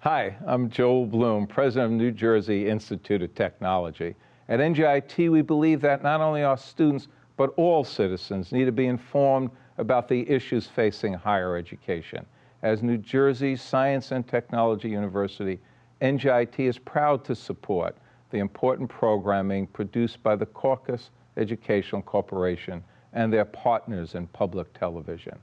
Hi, I'm Joel Bloom, president of New Jersey Institute of Technology. At NJIT, we believe that not only our students, but all citizens need to be informed about the issues facing higher education. As New Jersey's Science and Technology University, NJIT is proud to support the important programming produced by the Caucus Educational Corporation and their partners in public television.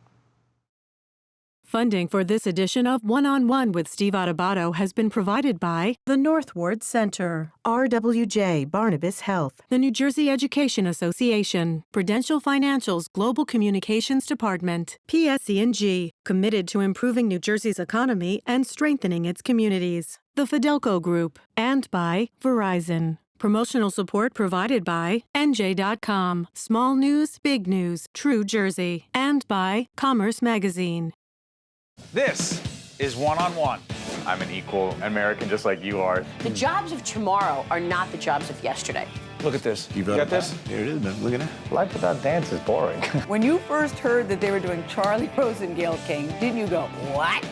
Funding for this edition of One-on-One with Steve Adubato has been provided by the Northward Center, RWJ Barnabas Health, the New Jersey Education Association, Prudential Financial's Global Communications Department, PSE&G, committed to improving New Jersey's economy and strengthening its communities, the Fidelco Group, and by Verizon. Promotional support provided by NJ.com, Small News, Big News, True Jersey, and by Commerce Magazine. This is One-on-One. I'm an equal American just like you are. The jobs of tomorrow are not the jobs of yesterday. Look at this. You got this? Here it is, man. Look at that. Life without dance is boring. When you first heard that they were doing Charlie Rose and Gayle King, didn't you go, what?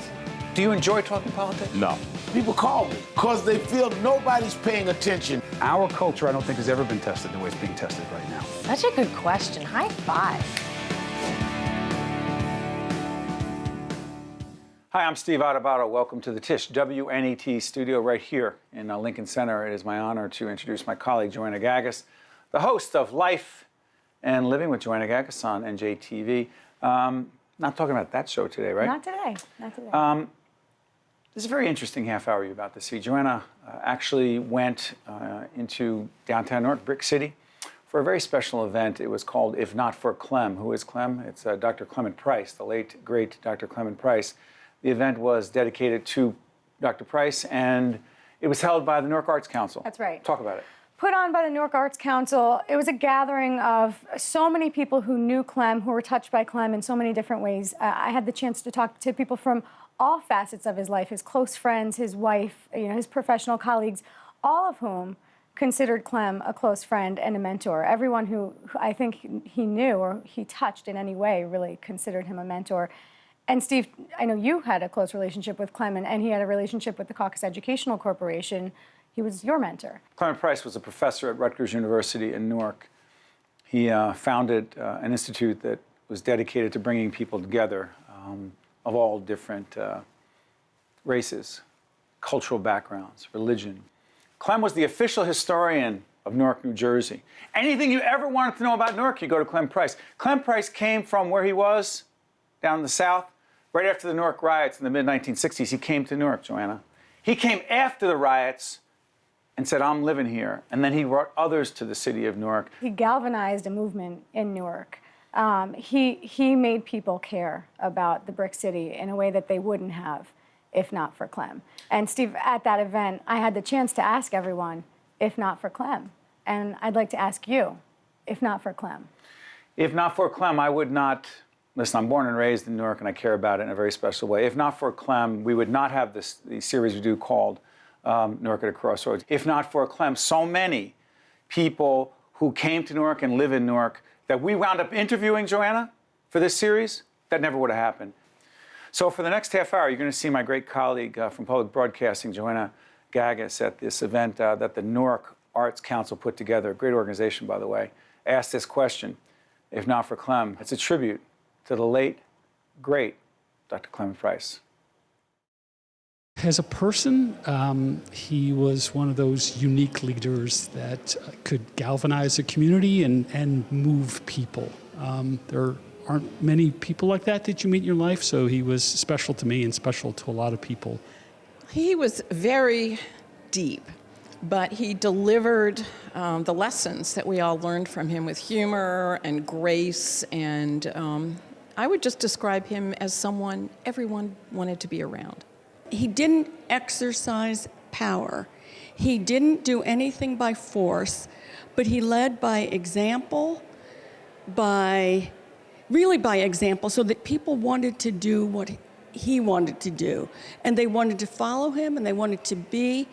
Do you enjoy talking politics? No. People call me because they feel nobody's paying attention. Our culture, I don't think, has ever been tested the way it's being tested right now. Such a good question. High five. Hi, I'm Steve Adubato. Welcome to the Tisch WNET studio right here in Lincoln Center. It is my honor to introduce my colleague, Joanna Gagis, the host of Life and Living with Joanna Gagis on NJTV. Not talking about that show today, right? Not today. Not today. This is a very interesting half hour you're about to see. Joanna actually went into downtown Newark, Brick City, for a very special event. It was called If Not For Clem. Who is Clem? It's Dr. Clem Price, the late, great Dr. Clem Price. The event was dedicated to Dr. Price, and it was held by the Newark Arts Council. That's right. Talk about it. Put on by the Newark Arts Council. It was a gathering of so many people who knew Clem, who were touched by Clem in so many different ways. I had the chance to talk to people from all facets of his life, his close friends, his wife, his professional colleagues, all of whom considered Clem a close friend and a mentor. Everyone who I think he knew or he touched in any way really considered him a mentor. And Steve, I know you had a close relationship with Clem, and he had a relationship with the Caucus Educational Corporation. He was your mentor. Clem Price was a professor at Rutgers University in Newark. He founded an institute that was dedicated to bringing people together of all different races, cultural backgrounds, religion. Clem was the official historian of Newark, New Jersey. Anything you ever wanted to know about Newark, you go to Clem Price. Clem Price came from where he was, down in the South, right after the Newark riots in the mid-1960s. He came to Newark, Joanna. He came after the riots and said, I'm living here. And then he brought others to the city of Newark. He galvanized a movement in Newark. He made people care about the Brick City in a way that they wouldn't have if not for Clem. And Steve, at that event, I had the chance to ask everyone, if not for Clem. And I'd like to ask you, if not for Clem. If not for Clem, I would not. Listen, I'm born and raised in Newark, and I care about it in a very special way. If not for Clem, we would not have the series we do called Newark at a Crossroads. If not for Clem, so many people who came to Newark and live in Newark that we wound up interviewing, Joanna, for this series, that never would have happened. So for the next half hour, you're going to see my great colleague from public broadcasting, Joanna Gagis, at this event that the Newark Arts Council put together, a great organization, by the way, asked this question, if not for Clem. It's a tribute to the late, great Dr. Clem Price. As a person, he was one of those unique leaders that could galvanize a community and move people. There aren't many people like that you meet in your life, so he was special to me and special to a lot of people. He was very deep, but he delivered the lessons that we all learned from him with humor and grace, and I would just describe him as someone everyone wanted to be around. He didn't exercise power. He didn't do anything by force, but he led by example, really by example, so that people wanted to do what he wanted to do. And they wanted to follow him, and they wanted to be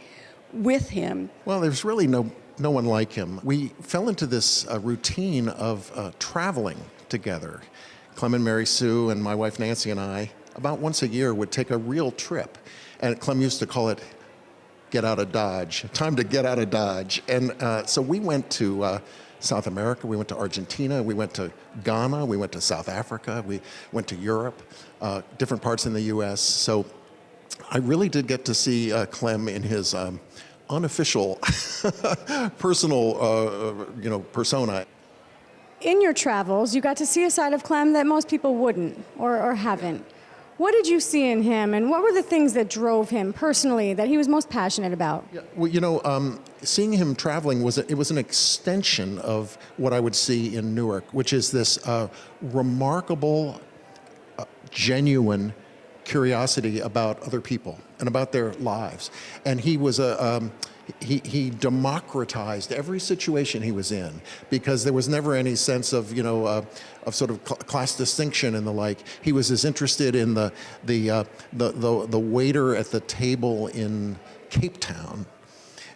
with him. Well, there's really no one like him. We fell into this routine of traveling together. Clem and Mary Sue and my wife Nancy and I, about once a year, would take a real trip. And Clem used to call it get out of Dodge, time to get out of Dodge. And so we went to South America, we went to Argentina, we went to Ghana, we went to South Africa, we went to Europe, different parts in the US. So I really did get to see Clem in his unofficial personal persona. In your travels, you got to see a side of Clem that most people wouldn't or haven't. What did you see in him, and what were the things that drove him personally that he was most passionate about? Yeah, well, seeing him traveling was an extension of what I would see in Newark, which is this remarkable, genuine curiosity about other people and about their lives. And he was he democratized every situation he was in, because there was never any sense of of sort of class distinction and the like. He was as interested in the waiter at the table in Cape Town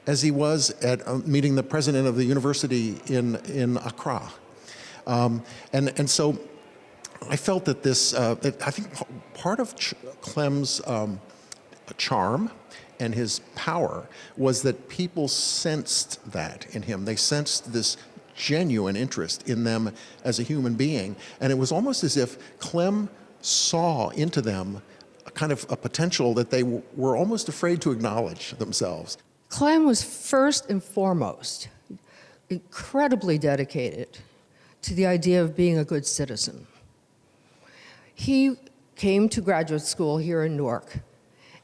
as he was at meeting the president of the university in Accra, and so I felt that this. I think part of Clem's charm and his power was that people sensed that in him. They sensed this genuine interest in them as a human being. And it was almost as if Clem saw into them a kind of a potential that they were almost afraid to acknowledge themselves. Clem was first and foremost incredibly dedicated to the idea of being a good citizen. He came to graduate school here in Newark.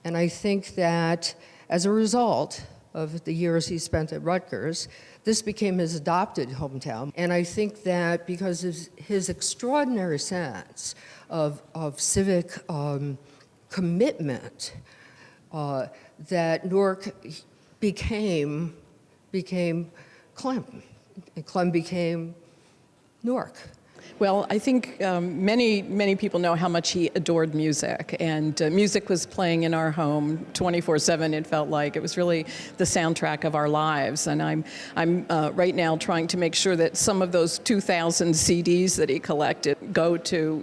And I think that as a result of the years he spent at Rutgers, this became his adopted hometown. And I think that because of his extraordinary sense of civic commitment, that Newark became Clem, and Clem became Newark. Well, I think many people know how much he adored music, and music was playing in our home 24/7. It felt like it was really the soundtrack of our lives. And I'm right now trying to make sure that some of those 2,000 CDs that he collected go to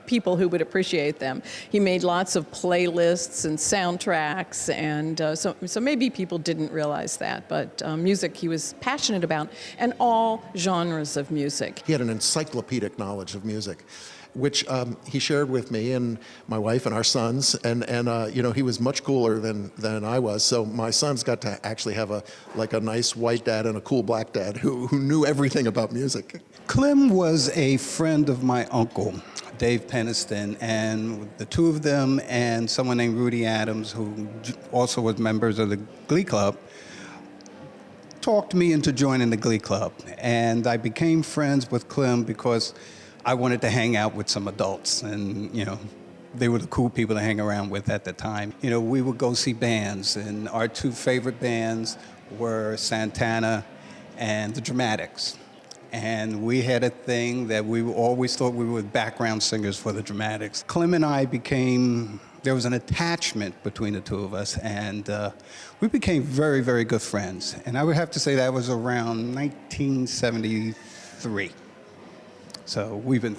people who would appreciate them. He made lots of playlists and soundtracks, and so maybe people didn't realize that, but music he was passionate about, and all genres of music. He had an encyclopedic knowledge of music, which he shared with me and my wife and our sons, and he was much cooler than I was, so my sons got to actually have a nice white dad and a cool black dad who knew everything about music. Clem was a friend of my uncle, Dave Peniston, and the two of them and someone named Rudy Adams, who also was members of the Glee Club, talked me into joining the Glee Club. And I became friends with Clem because I wanted to hang out with some adults, and they were the cool people to hang around with at the time. We would go see bands, and our two favorite bands were Santana and the Dramatics. And we had a thing that we always thought we were background singers for the Dramatics. Clem and I there was an attachment between the two of us, and we became very, very good friends. And I would have to say that was around 1973. So we've been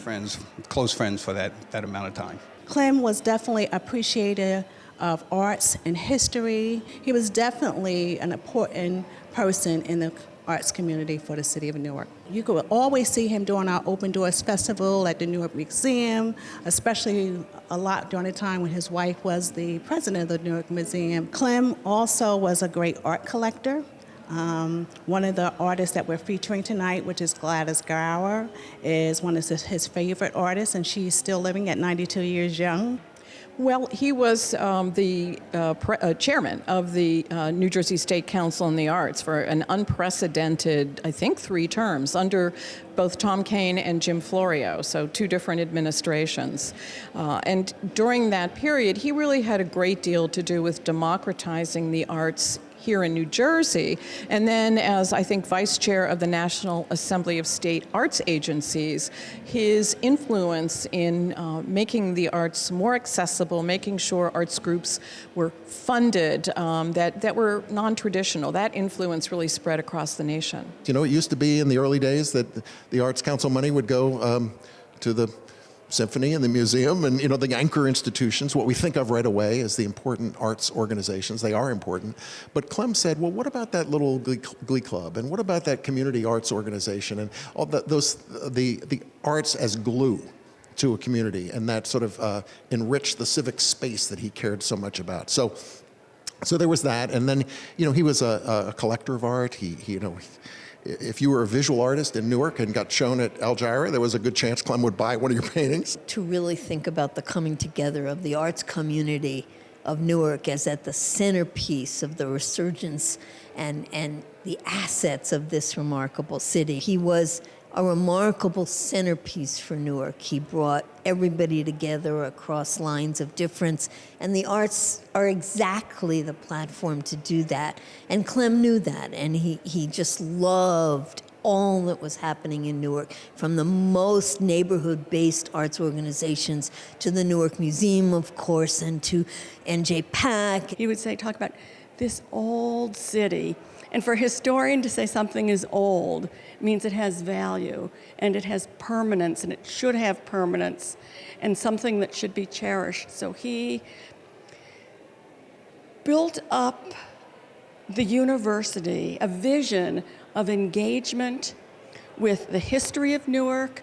close friends for that amount of time. Clem was definitely appreciative of arts and history. He was definitely an important person in the arts community for the city of Newark. You could always see him during our Open Doors Festival at the Newark Museum, especially a lot during the time when his wife was the president of the Newark Museum. Clem also was a great art collector. One of the artists that we're featuring tonight, which is Gladys Gower, is one of his favorite artists, and she's still living at 92 years young. Well, he was the chairman of the New Jersey State Council on the Arts for an unprecedented, I think, 3 terms under both Tom Kaine and Jim Florio, so 2 different administrations. And during that period, he really had a great deal to do with democratizing the arts here in New Jersey, and then as I think vice chair of the National Assembly of State Arts Agencies, his influence in making the arts more accessible, making sure arts groups were funded that were non-traditional, that influence really spread across the nation. It used to be in the early days that the Arts Council money would go to the symphony and the museum and, the anchor institutions, what we think of right away as the important arts organizations. They are important. But Clem said, well, what about that little glee club? And what about that community arts organization? And all the arts as glue to a community, and that sort of enriched the civic space that he cared so much about. So there was that. And then, he was a collector of art. If you were a visual artist in Newark and got shown at Algira, there was a good chance Clem would buy one of your paintings. To really think about the coming together of the arts community of Newark as at the centerpiece of the resurgence and the assets of this remarkable city. He was a remarkable centerpiece for Newark. He brought everybody together across lines of difference, and the arts are exactly the platform to do that. And Clem knew that, and he just loved all that was happening in Newark, from the most neighborhood-based arts organizations to the Newark Museum, of course, and to NJPAC. He would talk about this old city. And for a historian to say something is old means it has value, and it has permanence, and it should have permanence, and something that should be cherished. So he built up the university, a vision of engagement with the history of Newark,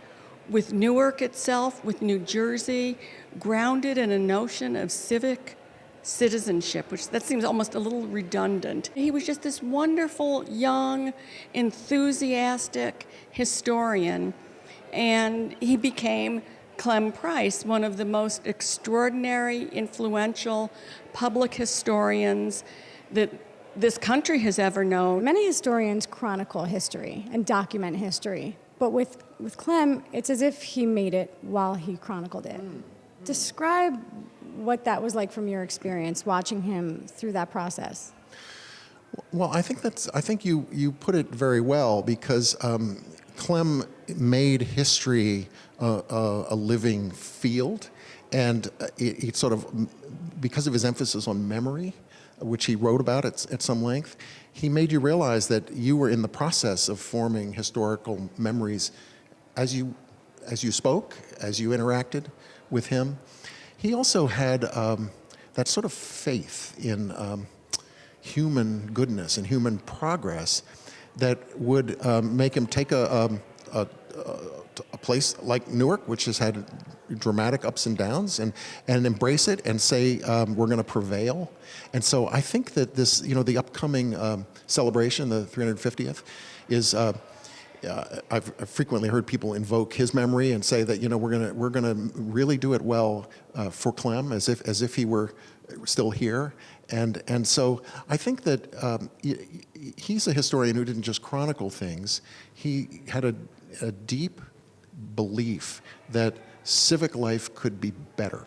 with Newark itself, with New Jersey, grounded in a notion of civic citizenship, which that seems almost a little redundant. He was just this wonderful, young, enthusiastic historian, and he became Clem Price, one of the most extraordinary, influential public historians that this country has ever known. Many historians chronicle history and document history, but with Clem, it's as if he made it while he chronicled it. Describe what that was like from your experience watching him through that process. Well, I think you put it very well, because Clem made history a living field, and it sort of, because of his emphasis on memory, which he wrote about at some length, he made you realize that you were in the process of forming historical memories as you spoke, as you interacted with him. He also had that sort of faith in human goodness and human progress that would make him take a place like Newark, which has had dramatic ups and downs, and embrace it and say, we're going to prevail. And so I think that this, the upcoming celebration, the 350th, is, I've frequently heard people invoke his memory and say that, we're gonna really do it well for Clem, as if he were still here. And so I think that he's a historian who didn't just chronicle things. He had a deep belief that civic life could be better,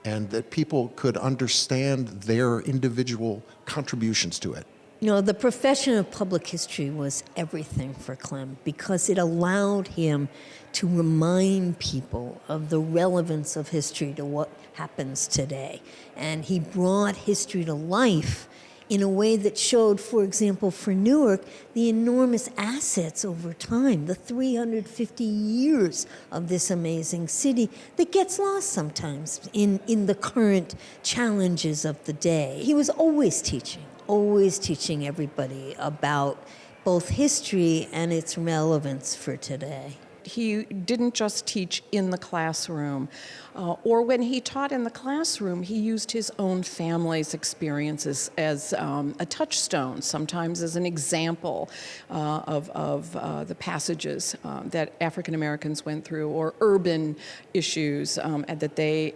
and that people could understand their individual contributions to it. The profession of public history was everything for Clem, because it allowed him to remind people of the relevance of history to what happens today. And he brought history to life in a way that showed, for example, for Newark, the enormous assets over time, the 350 years of this amazing city that gets lost sometimes in the current challenges of the day. He was always teaching everybody about both history and its relevance for today. He didn't just teach in the classroom, or when he taught in the classroom, he used his own family's experiences as a touchstone, sometimes as an example of the passages that African Americans went through, or urban issues that they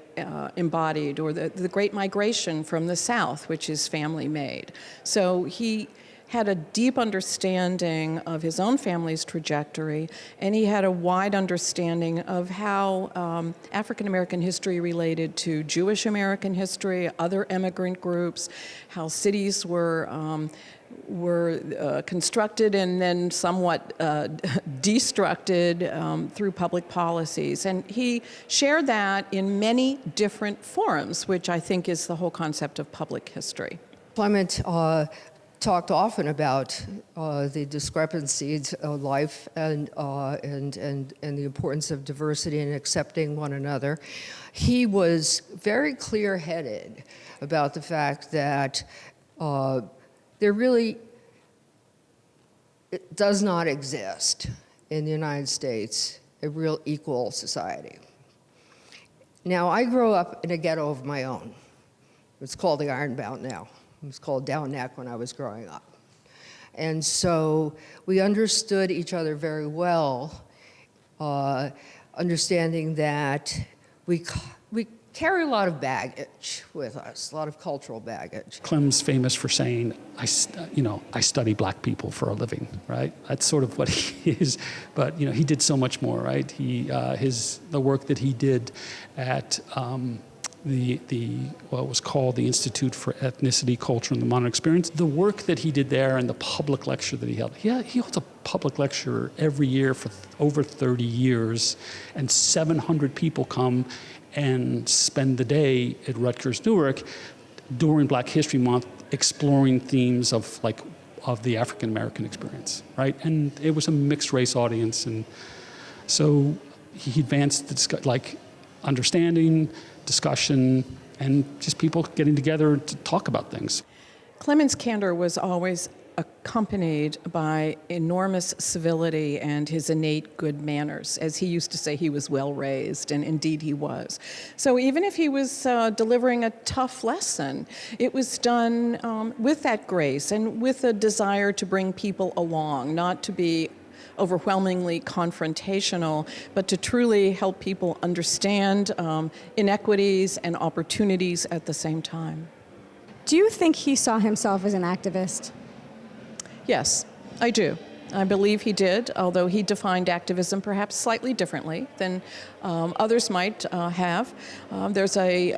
embodied, or the Great Migration from the South, which his family made. So he had a deep understanding of his own family's trajectory, and he had a wide understanding of how African American history related to Jewish American history, other immigrant groups, how cities were constructed and then somewhat destructed through public policies. And he shared that in many different forums, which I think is the whole concept of public history. Clement talked often about the discrepancies of life and the importance of diversity and accepting one another. He was very clear-headed about the fact that there really does not exist in the United States a real equal society. Now, I grew up in a ghetto of my own. It's called the Ironbound now. It was called Down Neck when I was growing up. And so we understood each other very well, understanding that we carry a lot of baggage with us, a lot of cultural baggage. Clem's famous for saying, I study black people for a living, right? That's sort of what he is. But he did so much more, right? The work that he did at what was called the Institute for Ethnicity, Culture, and the Modern Experience, the work that he did there and the public lecture that he held. He holds a public lecture every year for over 30 years, and 700 people come and spend the day at Rutgers Newark during Black History Month exploring themes of the African American experience, right? And it was a mixed race audience, and so he advanced the understanding, discussion, and just people getting together to talk about things. Clem's candor was always accompanied by enormous civility and his innate good manners. As he used to say, he was well raised, and indeed he was. So even if he was delivering a tough lesson, it was done with that grace and with a desire to bring people along, not to be overwhelmingly confrontational, but to truly help people understand inequities and opportunities at the same time. Do you think he saw himself as an activist? Yes, I do. I believe he did, although he defined activism perhaps slightly differently than others might have. There's a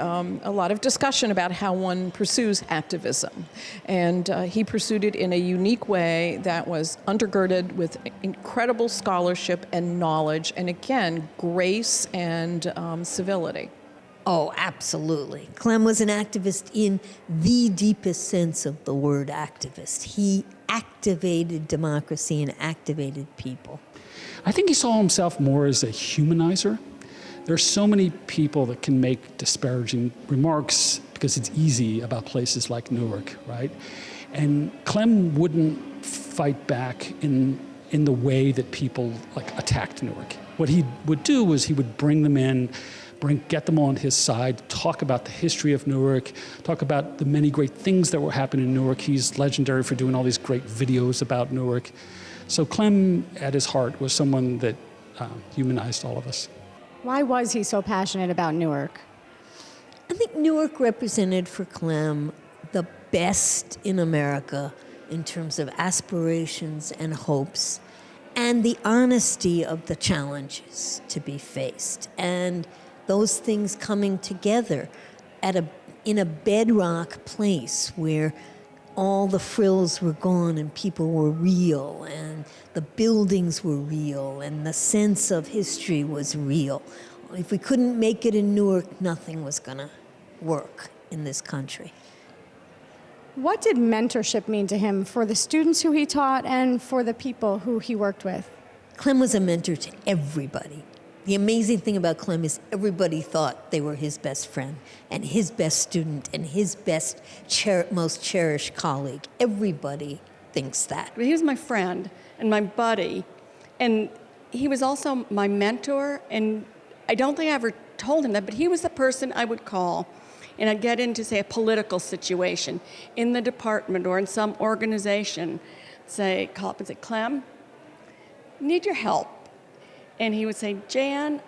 lot of discussion about how one pursues activism, and he pursued it in a unique way that was undergirded with incredible scholarship and knowledge, and again, grace and civility. Oh, absolutely. Clem was an activist in the deepest sense of the word activist. He activated democracy and activated people. I think he saw himself more as a humanizer. There are so many people that can make disparaging remarks because it's easy about places like Newark, right? And Clem wouldn't fight back in the way that people attacked Newark. What he would do was he would bring them in, get them on his side, talk about the history of Newark, talk about the many great things that were happening in Newark. He's legendary for doing all these great videos about Newark. So Clem, at his heart, was someone that humanized all of us. Why was he so passionate about Newark? I think Newark represented for Clem the best in America in terms of aspirations and hopes and the honesty of the challenges to be faced. And those things coming together in a bedrock place where all the frills were gone and people were real and the buildings were real and the sense of history was real. If we couldn't make it in Newark, nothing was going to work in this country. What did mentorship mean to him for the students who he taught and for the people who he worked with? Clem was a mentor to everybody. The amazing thing about Clem is everybody thought they were his best friend and his best student and his best, most cherished colleague. Everybody thinks that. He was my friend and my buddy, and he was also my mentor, and I don't think I ever told him that, but he was the person I would call, and I'd get into, say, a political situation in the department or in some organization, call up and say, Clem, need your help. And he would say, Jan,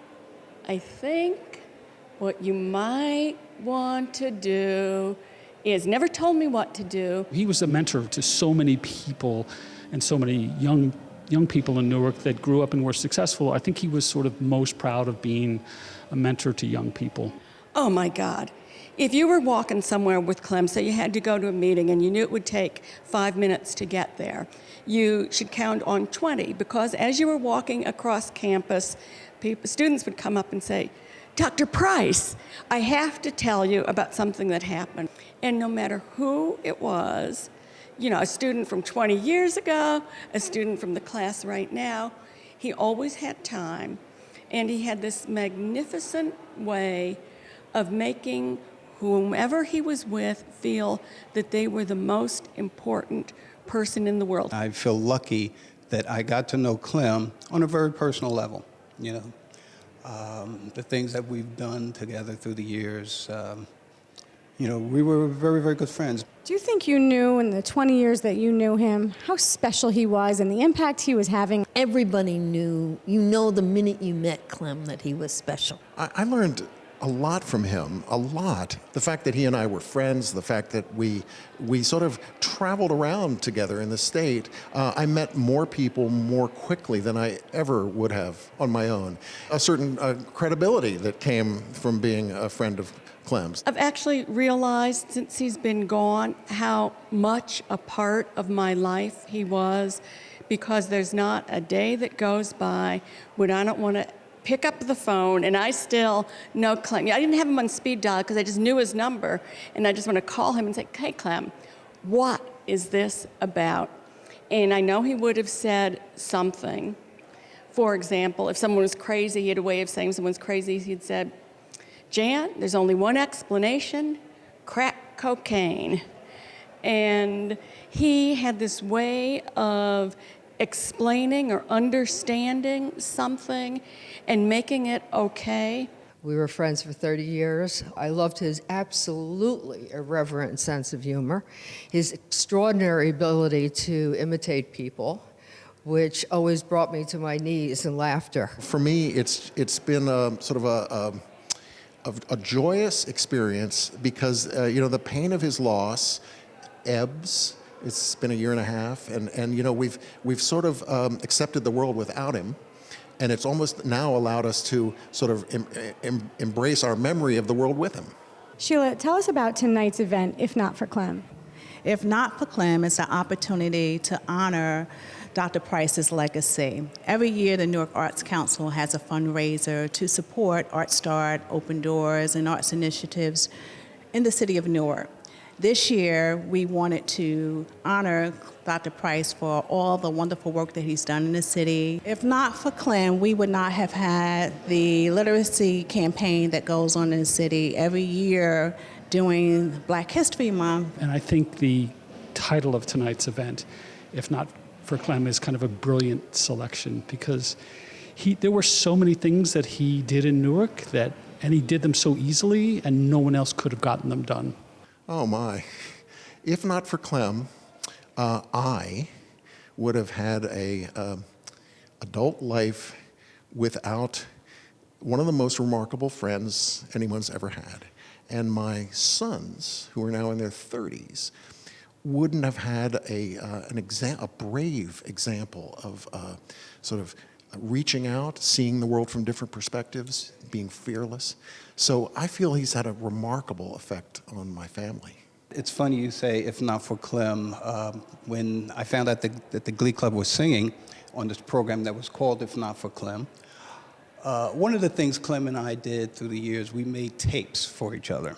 I think what you might want to do is, never told me what to do. He was a mentor to so many people and so many young people in Newark that grew up and were successful. I think he was sort of most proud of being a mentor to young people. Oh my God. If you were walking somewhere with Clem, say you had to go to a meeting and you knew it would take 5 minutes to get there, you should count on 20, because as you were walking across campus, students would come up and say, Dr. Price, I have to tell you about something that happened. And no matter who it was, a student from 20 years ago, a student from the class right now. He always had time, and he had this magnificent way of making whomever he was with feel that they were the most important person in the world. I feel lucky that I got to know Clem on a very personal level, the things that we've done together through the years. We were very, very good friends. Do you think you knew in the 20 years that you knew him how special he was and the impact he was having? Everybody knew, the minute you met Clem that he was special. I learned a lot from him, a lot. The fact that he and I were friends, the fact that we sort of traveled around together in the state. I met more people more quickly than I ever would have on my own. A certain credibility that came from being a friend of Clem's. I've actually realized since he's been gone how much a part of my life he was, because there's not a day that goes by when I don't want to pick up the phone, and I still know Clem. I didn't have him on speed dial because I just knew his number, and I just want to call him and say, "Hey, Clem, what is this about?" And I know he would have said something. For example, if someone was crazy, he had a way of saying someone's crazy. He'd said, "Jan, there's only one explanation: crack cocaine." And he had this way of explaining or understanding something and making it okay. We were friends for 30 years. I loved his absolutely irreverent sense of humor, his extraordinary ability to imitate people, which always brought me to my knees in laughter. For me, it's been sort of a joyous experience because the pain of his loss ebbs. It's been a year and a half, and we've sort of accepted the world without him, and it's almost now allowed us to sort of embrace our memory of the world with him. Sheila, tell us about tonight's event, If Not For Clem. If Not For Clem, it's an opportunity to honor Dr. Price's legacy. Every year, the Newark Arts Council has a fundraiser to support Art Start, Open Doors, and arts initiatives in the city of Newark. This year, we wanted to honor Dr. Price for all the wonderful work that he's done in the city. If not for Clem, we would not have had the literacy campaign that goes on in the city every year during Black History Month. And I think the title of tonight's event, If Not For Clem, is kind of a brilliant selection because there were so many things that he did in Newark and he did them so easily and no one else could have gotten them done. Oh my. If not for Clem, I would have had a adult life without one of the most remarkable friends anyone's ever had. And my sons, who are now in their 30s, wouldn't have had a brave example of sort of reaching out, seeing the world from different perspectives, being fearless. So I feel he's had a remarkable effect on my family. It's funny you say, if not for Clem. When I found out that the Glee Club was singing on this program that was called If Not For Clem, one of the things Clem and I did through the years, we made tapes for each other.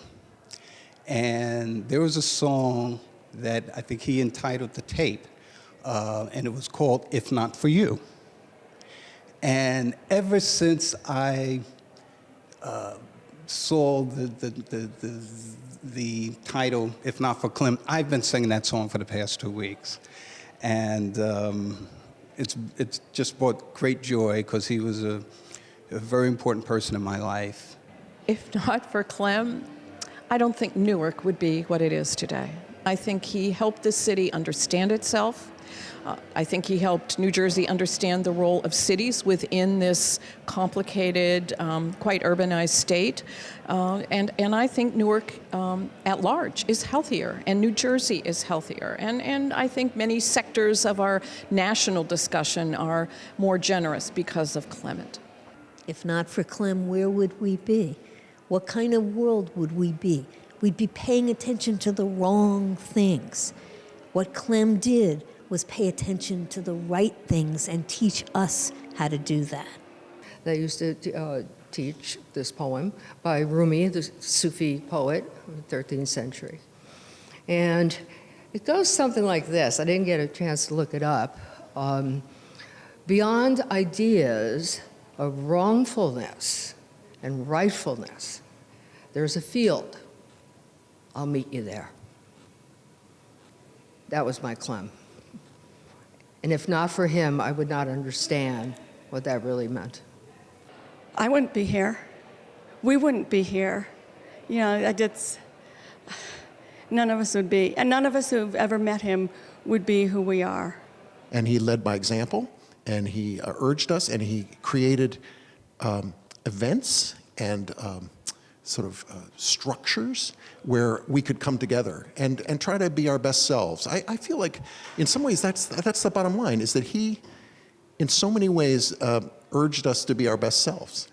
And there was a song that I think he entitled the tape, and it was called If Not For You. And ever since I saw the title, If Not For Clem, I've been singing that song for the past 2 weeks. And it's just brought great joy because he was a very important person in my life. If not for Clem, I don't think Newark would be what it is today. I think he helped the city understand itself. I think he helped New Jersey understand the role of cities within this complicated, quite urbanized state. And I think Newark at large is healthier, and New Jersey is healthier. And I think many sectors of our national discussion are more generous because of Clement. If not for Clem, where would we be? What kind of world would we be? We'd be paying attention to the wrong things. What Clem did was pay attention to the right things and teach us how to do that. They used to teach this poem by Rumi, the Sufi poet of the 13th century. And It goes something like this. I didn't get a chance to look it up. Beyond ideas of wrongfulness and rightfulness, there's a field. I'll meet you there. That was my Clem. And if not for him, I would not understand what that really meant. I wouldn't be here. We wouldn't be here. You know, none of us would be. And none of us who've ever met him would be who we are. And he led by example, and he urged us, and he created events and structures where we could come together and try to be our best selves. I feel like in some ways that's the bottom line, is that he, in so many ways, urged us to be our best selves.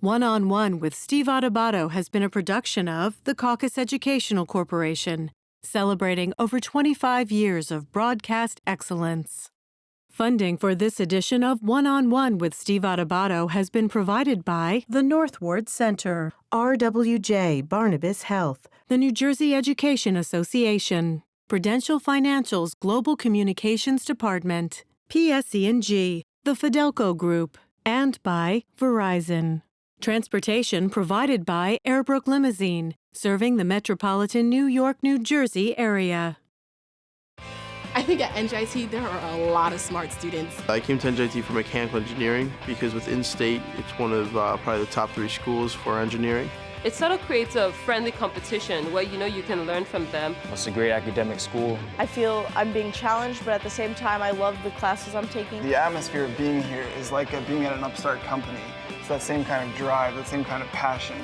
One-on-One with Steve Adubato has been a production of the Caucus Educational Corporation, celebrating over 25 years of broadcast excellence. Funding for this edition of One-on-One with Steve Adubato has been provided by the Northward Center, RWJ Barnabas Health, the New Jersey Education Association, Prudential Financial's Global Communications Department, PSE&G, the Fidelco Group, and by Verizon. Transportation provided by Airbrook Limousine, serving the metropolitan New York, New Jersey area. I think at NJIT there are a lot of smart students. I came to NJIT for mechanical engineering because with in-state, it's one of probably the top 3 schools for engineering. It sort of creates a friendly competition where you can learn from them. It's a great academic school. I feel I'm being challenged, but at the same time, I love the classes I'm taking. The atmosphere of being here is like being at an upstart company. It's that same kind of drive, that same kind of passion.